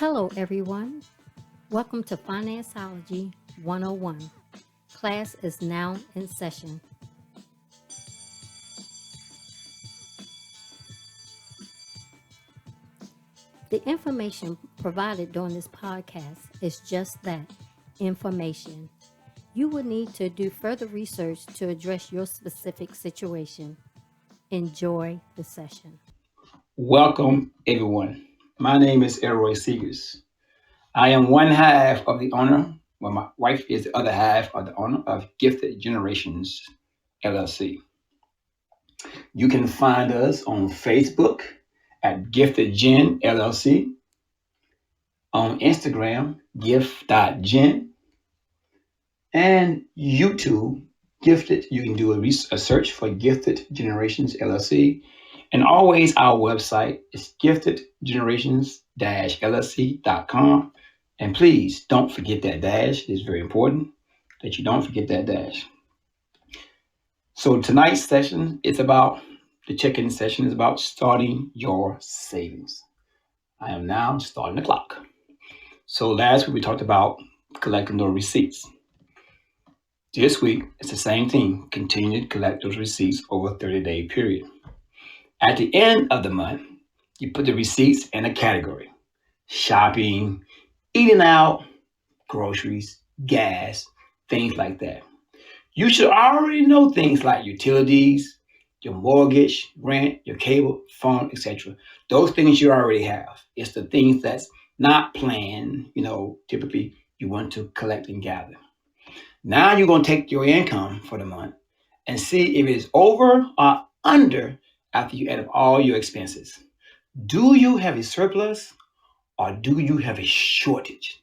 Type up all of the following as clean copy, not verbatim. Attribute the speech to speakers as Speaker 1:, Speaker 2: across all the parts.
Speaker 1: Hello, everyone. Welcome to FinanceOlogy 101. Class is now in session. The information provided during this podcast is just that, information. You will need to do further research to address your specific situation. Enjoy the session.
Speaker 2: Welcome, everyone. My name is Elroy Seegers. I am one half of the owner, well, my wife is the other half of the owner of Gifted Generations LLC. You can find us on Facebook at Gifted Gen LLC, on Instagram, gift.gen, and YouTube, Gifted. You can do a search for Gifted Generations LLC. And always our website is giftedgenerations-llc.com. And please don't forget that dash. It's very important that you don't forget that dash. So tonight's session is about the check-in session is about starting your savings. I am now starting the clock. So last week we talked about collecting those receipts. This week it's the same thing. Continue to collect those receipts over a 30-day period. At the end of the month, you put the receipts in a category: shopping, eating out, groceries, gas, things like that. You should already know things like utilities, your mortgage, rent, your cable, phone, etc. Those things you already have. It's the things that's not planned, typically you want to collect and gather. Now you're going to take your income for the month and see if it is over or under after you add up all your expenses. Do you have a surplus or do you have a shortage?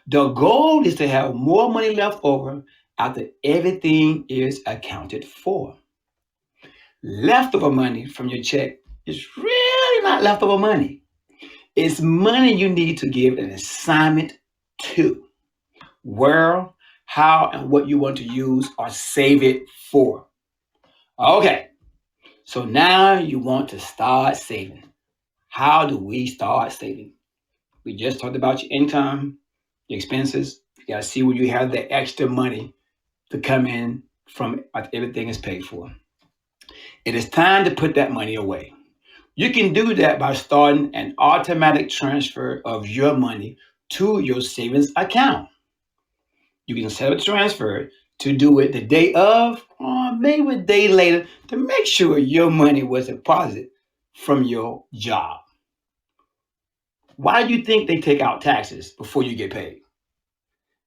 Speaker 2: The goal is to have more money left over after everything is accounted for. Leftover money from your check is really not leftover money. It's money you need to give an assignment to. Where, how, and what you want to use or save it for. Okay, so now you want to start saving. How do we start saving? We just talked about your income, your expenses. You got to see where you have the extra money to come in from after everything is paid for. It is time to put that money away. You can do that by starting an automatic transfer of your money to your savings account. You can set up a transfer to do it the day of or maybe a day later to make sure your money was deposited from your job. Why do you think they take out taxes before you get paid?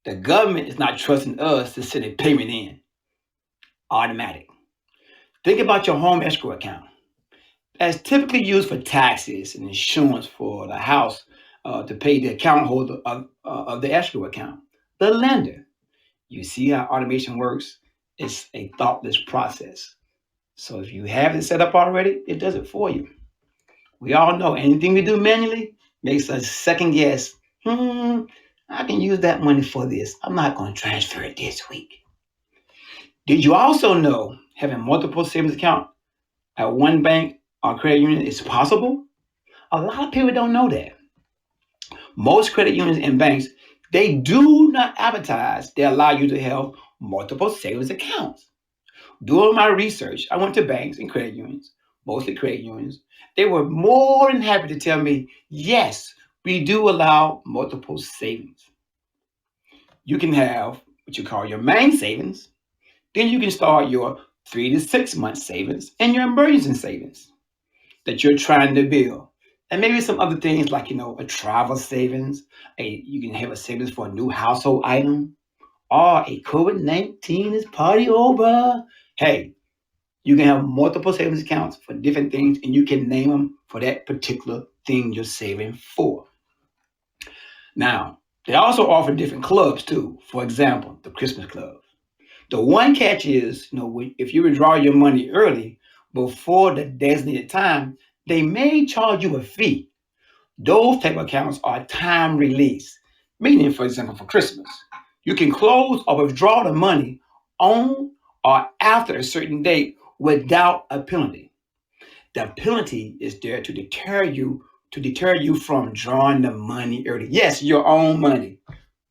Speaker 2: The government is not trusting us to send a payment in. Automatic. Think about your home escrow account. That's typically used for taxes and insurance for the house to pay the account holder of the escrow account, the lender. You see how automation works? It's a thoughtless process. So if you have it set up already, it does it for you. We all know anything we do manually makes us second guess. I can use that money for this. I'm not going to transfer it this week. Did you also know having multiple savings accounts at one bank or credit union is possible? A lot of people don't know that. Most credit unions and banks, they do not advertise they allow you to have multiple savings accounts. Doing my research, I went to banks and credit unions, mostly credit unions. They were more than happy to tell me, yes, we do allow multiple savings. You can have what you call your main savings. Then you can start your 3 to 6 month savings and your emergency savings that you're trying to build. And maybe some other things like, a travel savings. You can have a savings for a new household item or a COVID-19 is party over. Hey, you can have multiple savings accounts for different things and you can name them for that particular thing you're saving for. Now, they also offer different clubs too. For example, the Christmas Club. The one catch is, if you withdraw your money early before the designated time, they may charge you a fee. Those type of accounts are time release, meaning, for example, for Christmas, you can close or withdraw the money on or after a certain date without a penalty. The penalty is there to deter you to deter you from drawing the money early. Yes, your own money,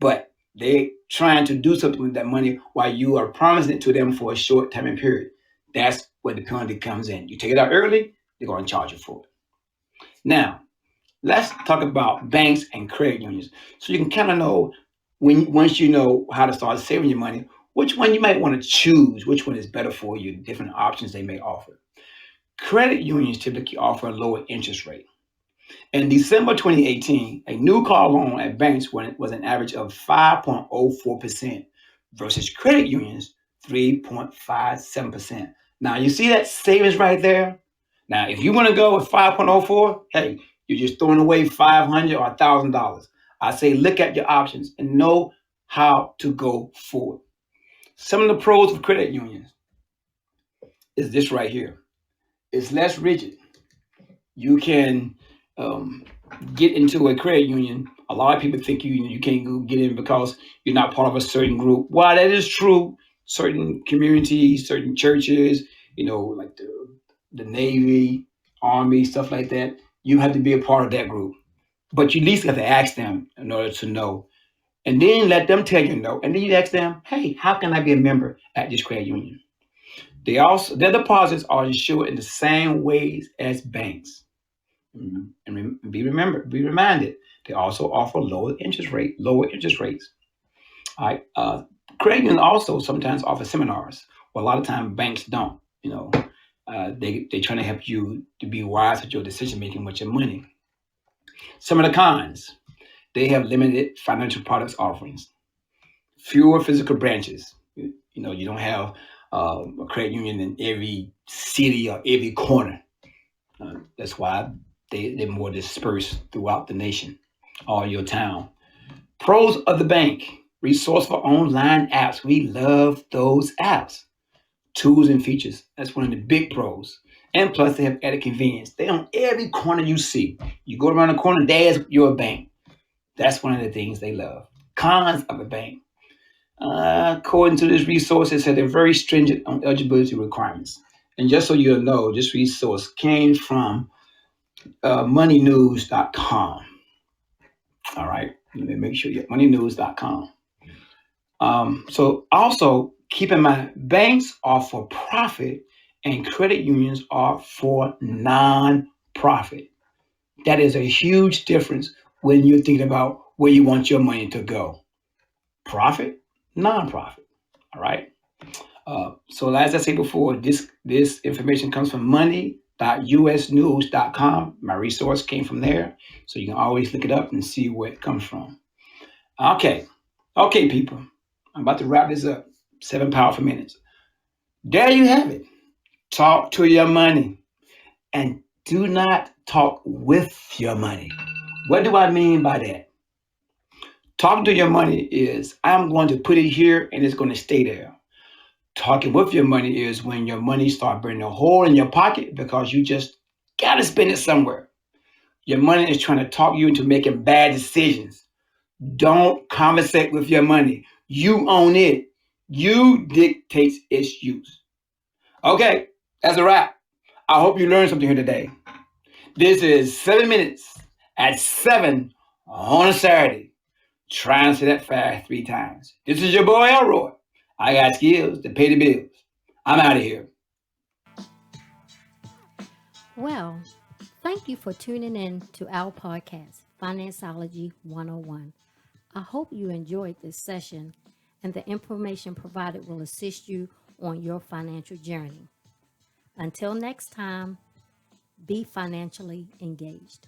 Speaker 2: but they trying to do something with that money while you are promising it to them for a short time period. That's where the penalty comes in. You take it out early, they're going to charge you for it. Now, let's talk about banks and credit unions. So you can kind of know when once you know how to start saving your money, which one you might want to choose, which one is better for you, different options they may offer. Credit unions typically offer a lower interest rate. In December 2018, a new car loan at banks was an average of 5.04% versus credit unions 3.57%. Now, you see that savings right there? Now, if you want to go with 5.04, hey, you're just throwing away $500 or $1,000. I say look at your options and know how to go forward. Some of the pros of credit unions is this right here. It's less rigid. You can um, get into a credit union. A lot of people think you can't go get in because you're not part of a certain group. While that is true, certain communities, certain churches, like the Navy, Army, stuff like that, you have to be a part of that group. But you at least have to ask them in order to know. And then let them tell you no. And then you ask them, hey, how can I be a member at this credit union? Their deposits are insured in the same ways as banks. And be reminded, they also offer lower interest rates. All right. Credit unions also sometimes offer seminars. Well, a lot of times banks don't. They trying to help you to be wise with your decision making with your money. Some of the cons: they have limited financial products offerings, fewer physical branches. You don't have a credit union in every city or every corner. That's why they're more dispersed throughout the nation or your town. Pros of the bank: resourceful online apps. We love those apps. Tools and features. That's one of the big pros. And plus, they have added convenience. They on every corner you see. You go around the corner, there's your bank. That's one of the things they love. Cons of a bank. According to this resource, it said they're very stringent on eligibility requirements. And just so you know, this resource came from moneynews.com. All right. Let me make sure you moneynews.com. So also keep in mind, banks are for profit and credit unions are for non-profit. That is a huge difference when you're thinking about where you want your money to go. Profit, non-profit. All right. So as I said before, this information comes from money.usnews.com. My resource came from there. So you can always look it up and see where it comes from. Okay. Okay, people. I'm about to wrap this up. 7 powerful minutes. There you have it. Talk to your money and do not talk with your money. What do I mean by that? Talking to your money is I'm going to put it here and it's going to stay there. Talking with your money is when your money start burning a hole in your pocket because you just got to spend it somewhere. Your money is trying to talk you into making bad decisions. Don't conversate with your money. You own it. You dictate its use. Okay, that's a wrap. I hope you learned something here today. This is 7 minutes at 7 on a Saturday. Try and say that fast 3 times. This is your boy Elroy. I got skills to pay the bills. I'm out of here.
Speaker 1: Well, thank you for tuning in to our podcast, FinanceOlogy 101. I hope you enjoyed this session and the information provided will assist you on your financial journey. Until next time, be financially engaged.